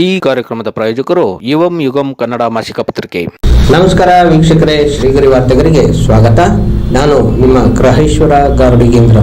ಈ ಕಾರ್ಯಕ್ರಮದ ಪ್ರಾಯೋಜಕರು ಯುವಂ ಯುಗಂ ಕನ್ನಡ ಮಾಸಿಕ ಪತ್ರಿಕೆ. ನಮಸ್ಕಾರ ವೀಕ್ಷಕರೇ, ಶ್ರೀಗರಿ ವಾರ್ತೆಗರಿಗೆ ಸ್ವಾಗತ. ನಾನು ನಿಮ್ಮ ಗ್ರಹೇಶ್ವರ ಗಾರ್ಡಿಗೇಂದ್ರ.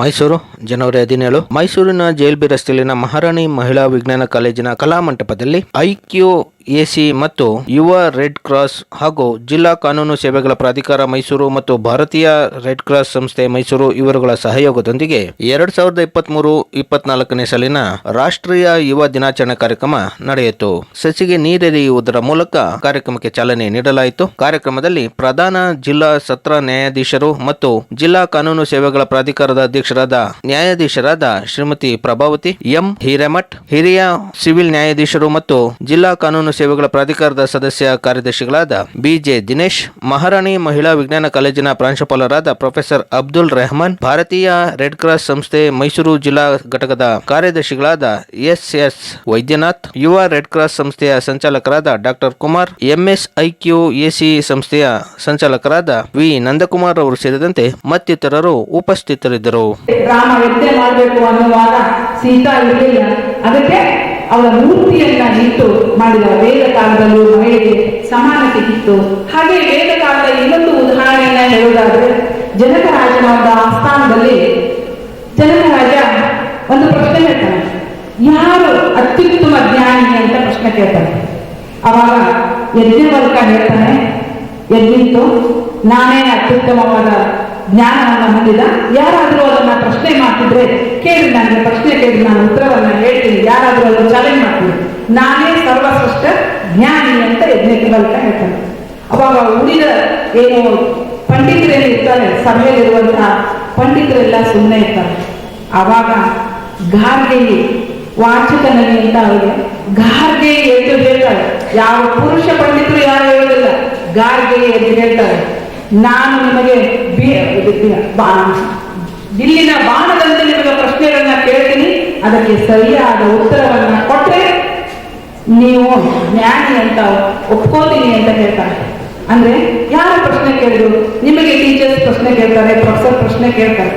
ಮೈಸೂರು ಜನವರಿ 17. ಮೈಸೂರಿನ ಜೆಎಲ್ಬಿ ರಸ್ತೆಯಲ್ಲಿನ ಮಹಾರಾಣಿ ಮಹಿಳಾ ವಿಜ್ಞಾನ ಕಾಲೇಜಿನ ಕಲಾಮಂಟಪದಲ್ಲಿ IQAC ಮತ್ತು ಯುವ ರೆಡ್ ಕ್ರಾಸ್ ಹಾಗೂ ಜಿಲ್ಲಾ ಕಾನೂನು ಸೇವೆಗಳ ಪ್ರಾಧಿಕಾರ ಮೈಸೂರು ಮತ್ತು ಭಾರತೀಯ ರೆಡ್ ಕ್ರಾಸ್ ಸಂಸ್ಥೆ ಮೈಸೂರು ಇವರುಗಳ ಸಹಯೋಗದೊಂದಿಗೆ 2023-24ನೇ ಸಾಲಿನ ರಾಷ್ಟ್ರೀಯ ಯುವ ದಿನಾಚರಣೆ ಕಾರ್ಯಕ್ರಮ ನಡೆಯಿತು. ಸಸಿಗೆ ನೀರೆರೆಯುವುದರ ಮೂಲಕ ಕಾರ್ಯಕ್ರಮಕ್ಕೆ ಚಾಲನೆ ನೀಡಲಾಯಿತು. ಕಾರ್ಯಕ್ರಮದಲ್ಲಿ ಪ್ರಧಾನ ಜಿಲ್ಲಾ ಸತ್ರ ನ್ಯಾಯಾಧೀಶರು ಮತ್ತು ಜಿಲ್ಲಾ ಕಾನೂನು ಸೇವೆಗಳ ಪ್ರಾಧಿಕಾರದ ಅಧ್ಯಕ್ಷರಾದ ನ್ಯಾಯಾಧೀಶರಾದ ಶ್ರೀಮತಿ ಪ್ರಭಾವತಿ ಎಂ ಹಿರೇಮಠ್, ಹಿರಿಯ ಸಿವಿಲ್ ನ್ಯಾಯಾಧೀಶರು ಮತ್ತು ಜಿಲ್ಲಾ ಕಾನೂನು ಸೇವೆಗಳ ಪ್ರಾಧಿಕಾರದ ಸದಸ್ಯ ಕಾರ್ಯದರ್ಶಿಗಳಾದ BJ ದಿನೇಶ್, ಮಹಾರಾಣಿ ಮಹಿಳಾ ವಿಜ್ಞಾನ ಕಾಲೇಜಿನ ಪ್ರಾಂಶುಪಾಲರಾದ ಪ್ರೊಫೆಸರ್ ಅಬ್ದುಲ್ ರೆಹಮಾನ್, ಭಾರತೀಯ ರೆಡ್ ಕ್ರಾಸ್ ಸಂಸ್ಥೆ ಮೈಸೂರು ಜಿಲ್ಲಾ ಘಟಕದ ಕಾರ್ಯದರ್ಶಿಗಳಾದ SS ವೈದ್ಯನಾಥ್, ಯುವ ರೆಡ್ ಕ್ರಾಸ್ ಸಂಸ್ಥೆಯ ಸಂಚಾಲಕರಾದ ಡಾಕ್ಟರ್ ಕುಮಾರ್, IQAC ಸಂಸ್ಥೆಯ ಸಂಚಾಲಕರಾದ V ನಂದಕುಮಾರ್ ಅವರು ಸೇರಿದಂತೆ ಮತ್ತಿತರರು ಉಪಸ್ಥಿತರಿದ್ದರು. ರಾಮ ಯಜ್ಞ ಮಾಡಬೇಕು ಅನ್ನುವಾಗ ಸೀತಾ ಇರಲಿಲ್ಲ, ಅದಕ್ಕೆ ಅವರ ಮೂರ್ತಿಯನ್ನ ಇಟ್ಟು ಮಾಡಿದ. ವೇದ ಕಾಲದಲ್ಲೂ ಮಹಿಳೆಗೆ ಸಮಾನತೆ ಇತ್ತು. ಹಾಗೆ ವೇದ ಕಾಲದ ಇನ್ನೊಂದು ಉದಾಹರಣೆಯನ್ನ ಹೇಳುವುದಾದ್ರೆ, ಜನಕರಾಜನ ಒಂದು ಆಸ್ಥಾನದಲ್ಲಿ ಜನಕರಾಜ ಒಂದು ಪ್ರಶ್ನೆ ಹೇಳ್ತಾನೆ, ಯಾರು ಅತ್ಯುತ್ತಮ ಜ್ಞಾನಿ ಅಂತ ಪ್ರಶ್ನೆ ಕೇಳ್ತಾನೆ. ಅವಾಗ ಯಜ್ಞವಲ್ಕ ಹೇಳ್ತಾನೆ, ಯಜ್ಞಿತ್ತು ನಾನೇ ಅತ್ಯುತ್ತಮವಾದ ಜ್ಞಾನವನ್ನು ಹೊಂದಿದ, ಯಾರಾದರೂ ಅದನ್ನ ಪ್ರಶ್ನೆ ಮಾಡ್ತಿದ್ರೆ ಕೇಳಿ, ನನಗೆ ಪ್ರಶ್ನೆ ಕೇಳಿ ನಾನು ಉತ್ತರವನ್ನ ಹೇಳ್ತೀನಿ, ಯಾರಾದರೂ ಅದನ್ನು ಚಾಲೆಂಜ್ ಮಾಡ್ತೀನಿ, ನಾನೇ ಸರ್ವಶ್ರೇಷ್ಠ ಜ್ಞಾನಿ ಅಂತ ಯಜ್ಞವಲ್ಕ ಹೇಳ್ತಾನೆ. ಅವಾಗ ಉಳಿದ ಏನು ಪಂಡಿತರೇನು ಇರ್ತಾರೆ, ಸಭೆಯಲ್ಲಿರುವಂತಹ ಪಂಡಿತರೆಲ್ಲ ಸುಮ್ಮನೆ ಇರ್ತಾರೆ. ಆವಾಗ ಗಾರ್ಗೆಯಿ ವಾಚಕನಲ್ಲಿ ಅಂತ ಅವರಿಗೆ ಗಾರ್ಗೆಯಿ ಎಂದು ಹೇಳ್ತಾರೆ. ಯಾವ ಪುರುಷ ಪಂಡಿತರು ಯಾರು ಹೇಳುವುದಿಲ್ಲ, ಗಾರ್ಗೆಯಿ ಎಂದು ಹೇಳ್ತಾರೆ. ನಾನು ನಿಮಗೆ ಬಿಲ್ಲಿನ ಬಾಣದಂತೆ ನಿಮಗೆ ಪ್ರಶ್ನೆಗಳನ್ನ ಕೇಳ್ತೀನಿ, ಅದಕ್ಕೆ ಸರಿಯಾದ ಉತ್ತರವನ್ನ ಕೊಟ್ರೆ ನೀವು ಜ್ಞಾನಿ ಅಂತ ಒಪ್ಕೋತೀನಿ ಅಂತ ಹೇಳ್ತಾರೆ. ಅಂದ್ರೆ ಯಾರ ಪ್ರಶ್ನೆ ಕೇಳಿದ್ರು? ನಿಮಗೆ ಟೀಚರ್ಸ್ ಪ್ರಶ್ನೆ ಕೇಳ್ತಾರೆ, ಪ್ರೊಫೆಸರ್ ಪ್ರಶ್ನೆ ಕೇಳ್ತಾರೆ.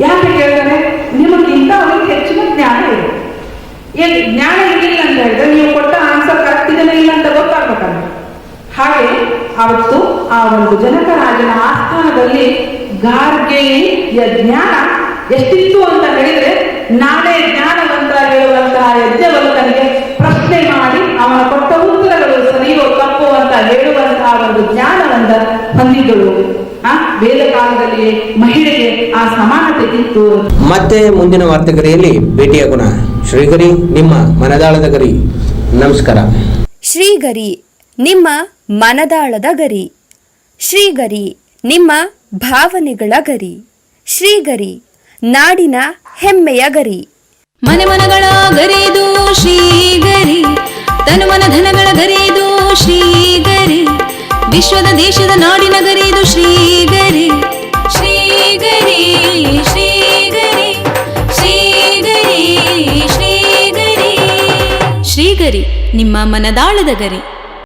ಯಾಕೆ ಕೇಳ್ತಾರೆ? ನಿಮಗಿಂತ ಅವರಿಗೆ ಹೆಚ್ಚಿನ ಜ್ಞಾನ ಇದೆ. ಏನ್ ಜ್ಞಾನ ಇರಲಿಲ್ಲ ಅಂತ ಹೇಳಿದ್ರೆ ನೀವು ಕೊಟ್ಟ ಆನ್ಸರ್ ಕರೆಕ್ಟ್ ಇದನ್ನ ಇಲ್ಲ ಅಂತ ಗೊತ್ತಾಗ್ಬೇಕಲ್ಲ. ಹಾಗೆ ಅವತ್ತು ಆ ಒಂದು ಜನಕರಾಜನ ಆಸ್ಥಾನದಲ್ಲಿ ಗಾರ್ಗೆಯ ಜ್ಞಾನ ಎಷ್ಟಿತ್ತು ಅಂತ ಹೇಳಿದ್ರೆ, ನಾನೇ ಜ್ಞಾನವಂತ ಹೇಳುವಂತಹ ಯಜ್ಞವಲ್ಕನಿಗೆ ಪ್ರಶ್ನೆ ಮಾಡಿ ಅವನ ಕೊಟ್ಟ ಉತ್ತರಗಳು ಸರಿಯೋ ತಪ್ಪು ಅಂತ ಹೇಳುವಂತಹ ಒಂದು ಜ್ಞಾನವಂತ ಹೊಂದಿದ್ದಳು. ವೇದ ಕಾಲದಲ್ಲಿ ಮಹಿಳೆಗೆ ಆ ಸಮಾನತೆ ಇತ್ತು. ಮತ್ತೆ ಮುಂದಿನ ವಾರ್ತೆಗರಿಯಲ್ಲಿ ಭೇಟಿಯಾಗೋಣ. ಶ್ರೀಗರಿ, ನಿಮ್ಮ ಮನದಾಳದ ಗರಿ. ನಮಸ್ಕಾರ. ಶ್ರೀಗರಿ, ನಿಮ್ಮ ಮನದಾಳದ ಗರಿ. ಶ್ರೀಗರಿ, ನಿಮ್ಮ ಭಾವನೆಗಳ ಗರಿ. ಶ್ರೀಗರಿ, ನಾಡಿನ ಹೆಮ್ಮೆಯ ಗರಿ. ಮನೆ ಮನಗಳ ಗರಿದು ಶ್ರೀಗರಿ, ತನು ಮನ ಧನಗಳ ಗರಿದು ಶ್ರೀಗರಿ, ವಿಶ್ವದ ದೇಶದ ನಾಡಿನ ಗರಿದು ಶ್ರೀಗರಿ. ಶ್ರೀಗರಿ ಶ್ರೀಗರಿ ಶ್ರೀಗರಿ ಶ್ರೀಗರಿ ಶ್ರೀಗರಿ, ನಿಮ್ಮ ಮನದಾಳದ ಗರಿ.